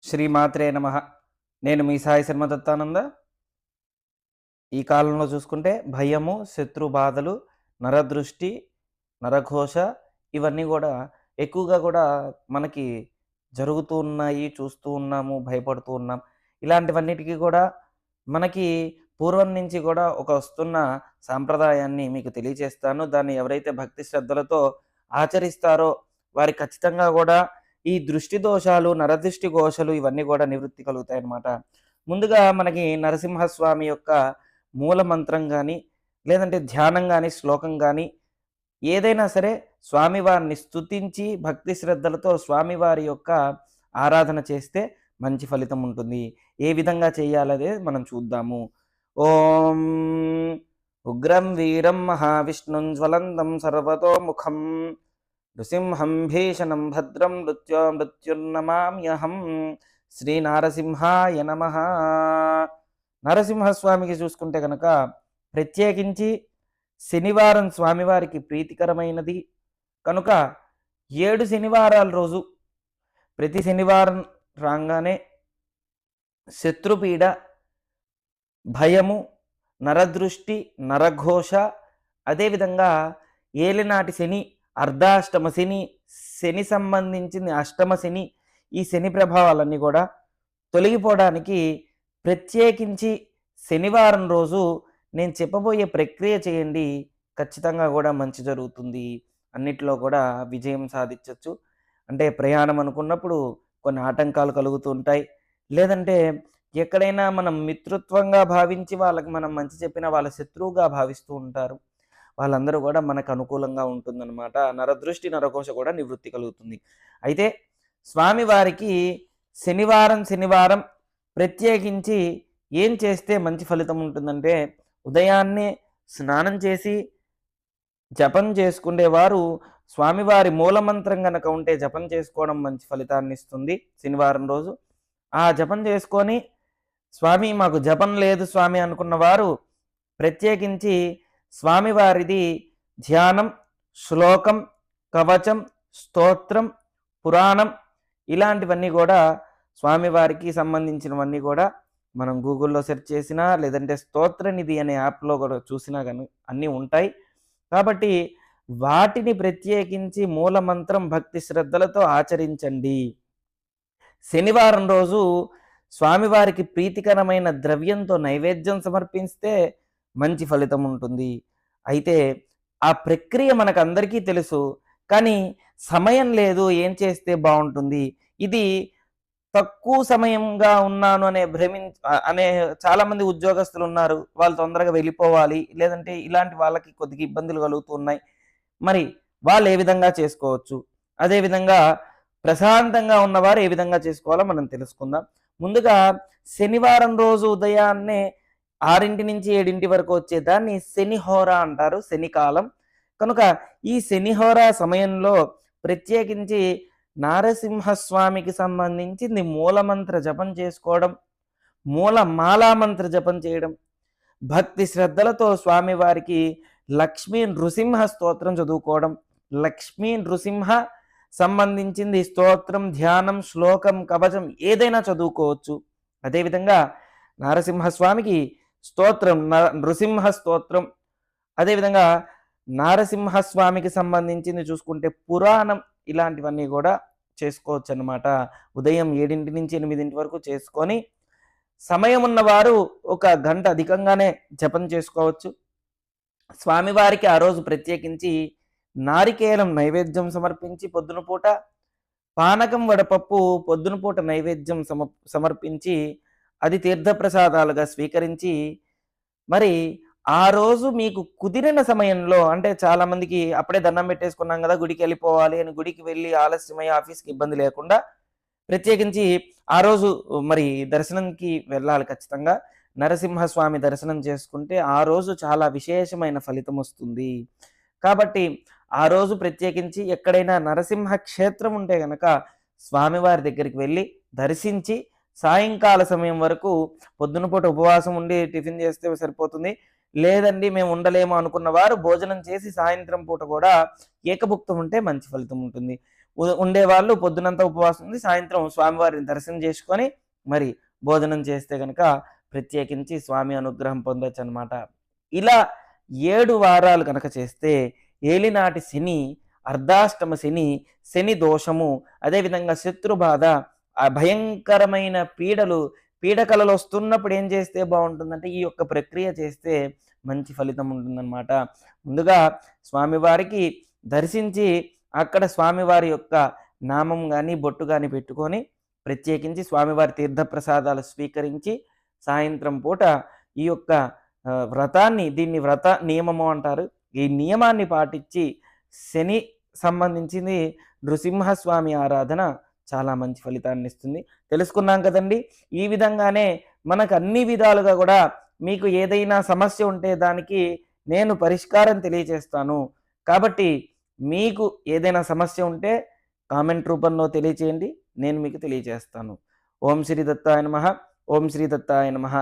శ్రీమాత్రే నమః. నేను మీ సాయి శర్మ దత్తానంద. ఈ కాలంలో చూసుకుంటే భయము, శత్రు బాధలు, నరదృష్టి, నరఘోష ఇవన్నీ గూడా ఎక్కువగా గూడా మనకి జరుగుతూ ఉన్నాయి. చూస్తూ ఉన్నాము, భయపడుతూ ఉన్నాం. ఇలాంటివన్నిటికి గూడా మనకి పూర్వం నుంచి గూడా ఒక వస్తున్న సాంప్రదాయాన్ని మీకు తెలియజేస్తాను. దాన్ని ఎవరైతే భక్తి శ్రద్ధలతో ఆచరిస్తారో వారికి ఖచ్చితంగా గూడా ఈ దృష్టి దోషాలు, నరదృష్టి ఘోషలు ఇవన్నీ గూడా నివృత్తి కలుగుతాయన్నమాట. ముందుగా మనకి నరసింహస్వామి యొక్క మూల మంత్రం గాని, లేదంటే ధ్యానం గాని, శ్లోకం గాని ఏదైనా సరే స్వామివారిని స్తుతించి భక్తి శ్రద్ధలతో స్వామివారి యొక్క ఆరాధన చేస్తే మంచి ఫలితం ఉంటుంది. ఏ విధంగా చేయాలనేది మనం చూద్దాము. ఓం ఉగ్రం వీరం మహావిష్ణుం జ్వలంతం సర్వతోముఖం నృసింహం భీషణం భద్రం మృత్యుర్నమామ్యహం శ్రీ నారసింహాయ నమః. నరసింహస్వామికి చూసుకుంటే కనుక ప్రత్యేకించి శనివారం స్వామివారికి ప్రీతికరమైనది కనుక 7 శనివారాల రోజు ప్రతి శనివారం రాగానే శత్రుపీడ, భయము, నరదృష్టి, నరఘోష, అదేవిధంగా ఏలినాటి శని, అర్ధాష్టమ శని, శని సంబంధించింది అష్టమ శని, ఈ శని ప్రభావాలన్నీ కూడా తొలగిపోవడానికి ప్రత్యేకించి శనివారం రోజు నేను చెప్పబోయే ప్రక్రియ చేయండి. ఖచ్చితంగా కూడా మంచి జరుగుతుంది. అన్నిట్లో కూడా విజయం సాధించవచ్చు. అంటే ప్రయాణం అనుకున్నప్పుడు కొన్ని ఆటంకాలు కలుగుతూ ఉంటాయి. లేదంటే ఎక్కడైనా మనం మిత్రుత్వంగా భావించి వాళ్ళకి మనం మంచి చెప్పినా వాళ్ళ శత్రువుగా భావిస్తూ ఉంటారు. వాళ్ళందరూ కూడా మనకు అనుకూలంగా ఉంటుందన్నమాట. నరదృష్టి, నరఘోష కూడా నివృత్తి కలుగుతుంది. అయితే స్వామివారికి శనివారం ప్రత్యేకించి ఏం చేస్తే మంచి ఫలితం ఉంటుందంటే ఉదయాన్నే స్నానం చేసి జపం చేసుకునేవారు స్వామివారి మూలమంత్రం గనక ఉంటే జపం చేసుకోవడం మంచి ఫలితాన్ని ఇస్తుంది. శనివారం రోజు ఆ జపం చేసుకొని స్వామి మాకు జపం లేదు స్వామి అనుకున్న వారు ప్రత్యేకించి స్వామివారిది ధ్యానం, శ్లోకం, కవచం, స్తోత్రం, పురాణం ఇలాంటివన్నీ కూడా స్వామివారికి సంబంధించినవన్నీ కూడా మనం గూగుల్లో సెర్చ్ చేసినా లేదంటే స్తోత్రనిధి అనే యాప్లో కూడా చూసినా కానీ అన్నీ ఉంటాయి. కాబట్టి వాటిని ప్రత్యేకించి మూలమంత్రం భక్తి శ్రద్ధలతో ఆచరించండి. శనివారం రోజు స్వామివారికి ప్రీతికరమైన ద్రవ్యంతో నైవేద్యం సమర్పిస్తే మంచి ఫలితం ఉంటుంది. అయితే ఆ ప్రక్రియ మనకందరికీ తెలుసు, కానీ సమయం లేదు. ఏం చేస్తే బాగుంటుంది? ఇది తక్కువ సమయంగా ఉన్నాను అనే చాలామంది ఉద్యోగస్తులు ఉన్నారు. వాళ్ళు తొందరగా వెళ్ళిపోవాలి, లేదంటే ఇలాంటి వాళ్ళకి కొద్దిగా ఇబ్బందులు కలుగుతూ ఉన్నాయి. మరి వాళ్ళు ఏ విధంగా చేసుకోవచ్చు? అదేవిధంగా ప్రశాంతంగా ఉన్నవారు ఏ విధంగా చేసుకోవాలో మనం తెలుసుకుందాం. ముందుగా శనివారం రోజు ఉదయాన్నే 6 నుంచి 7 వరకు వచ్చేదాన్ని శనిహోర అంటారు, శనికాలం. కనుక ఈ శనిహోర సమయంలో ప్రత్యేకించి నారసింహస్వామికి సంబంధించింది మూలమంత్ర జపం చేసుకోవడం, మాలామంత్ర జపం చేయడం, భక్తి శ్రద్ధలతో స్వామివారికి లక్ష్మీ నృసింహ స్తోత్రం చదువుకోవడం, లక్ష్మీ నృసింహ సంబంధించింది స్తోత్రం, ధ్యానం, శ్లోకం, కవచం ఏదైనా చదువుకోవచ్చు. అదేవిధంగా నారసింహస్వామికి స్తోత్రం, నృసింహ స్తోత్రం, అదేవిధంగా నారసింహస్వామికి సంబంధించింది చూసుకుంటే పురాణం ఇలాంటివన్నీ కూడా చేసుకోవచ్చు అన్నమాట. ఉదయం 7 నుంచి 8 వరకు చేసుకొని సమయం ఉన్నవారు 1 గంట అధికంగానే జపం చేసుకోవచ్చు. స్వామివారికి ఆ రోజు ప్రత్యేకించి నారికేలం నైవేద్యం సమర్పించి పొద్దున పూట, పానకం వడపప్పు పొద్దున పూట నైవేద్యం సమర్పించి అది తీర్థప్రసాదాలుగా స్వీకరించి మరి ఆ రోజు మీకు కుదిరిన సమయంలో, అంటే చాలామందికి అప్పుడే దండం పెట్టేసుకున్నాం కదా గుడికి వెళ్ళిపోవాలి అని గుడికి వెళ్ళి ఆలస్యమై ఆఫీస్కి ఇబ్బంది లేకుండా ప్రత్యేకించి ఆ రోజు మరి దర్శనంకి వెళ్ళాలి ఖచ్చితంగా. నరసింహస్వామి దర్శనం చేసుకుంటే ఆ రోజు చాలా విశేషమైన ఫలితం వస్తుంది. కాబట్టి ఆ రోజు ప్రత్యేకించి ఎక్కడైనా నరసింహ క్షేత్రం ఉంటే గనక స్వామివారి దగ్గరికి వెళ్ళి దర్శించి సాయంకాల సమయం వరకు పొద్దున పూట ఉపవాసం ఉండి టిఫిన్ చేస్తే సరిపోతుంది. లేదండి మేము ఉండలేము అనుకున్న వారు భోజనం చేసి సాయంత్రం పూట కూడా ఏకభుక్తం ఉంటే మంచి ఫలితం ఉంటుంది. ఉండేవాళ్ళు పొద్దునంతా ఉపవాసం ఉండి సాయంత్రం స్వామివారిని దర్శనం చేసుకొని మరి భోజనం చేస్తే గనక ప్రత్యేకించి స్వామి అనుగ్రహం పొందొచ్చనమాట. ఇలా 7 వారాలు గనక చేస్తే ఏలినాటి శని, అర్ధాష్టమ శని, శని దోషము, అదేవిధంగా శత్రుబాధ, ఆ భయంకరమైన పీడకలలొస్తున్నప్పుడు ఏం చేస్తే బావుంటుందంటే, ఈ యొక్క ప్రక్రియ చేస్తే మంచి ఫలితం ఉంటుందనమాట. ముందుగా స్వామివారికి దర్శించి, అక్కడ స్వామివారి యొక్క నామం గాని, బొట్టు గాని పెట్టుకొని, ప్రత్యేకించి స్వామివారి తీర్థప్రసాదాలు స్వీకరించి, సాయంత్రం పూట ఈ యొక్క దీన్ని వ్రత నియమము అంటారు. ఈ నియమాన్ని పాటించి శని సంబంధించింది నృసింహస్వామి ఆరాధన చాలా మంచి ఫలితాన్నిస్తుంది. తెలుసుకున్నాం కదండీ! ఈ విధంగానే మనకు అన్ని విధాలుగా గూడా మీకు ఏదైనా సమస్య ఉంటే దానికి నేను పరిష్కారం తెలియచేస్తాను. కాబట్టి మీకు ఏదైనా సమస్య ఉంటే కామెంట్ రూపంలో తెలియచేయండి. నేను మీకు తెలియజేస్తాను. ఓం శ్రీ దత్తాయ నమః. ఓం శ్రీ దత్తాయ నమః.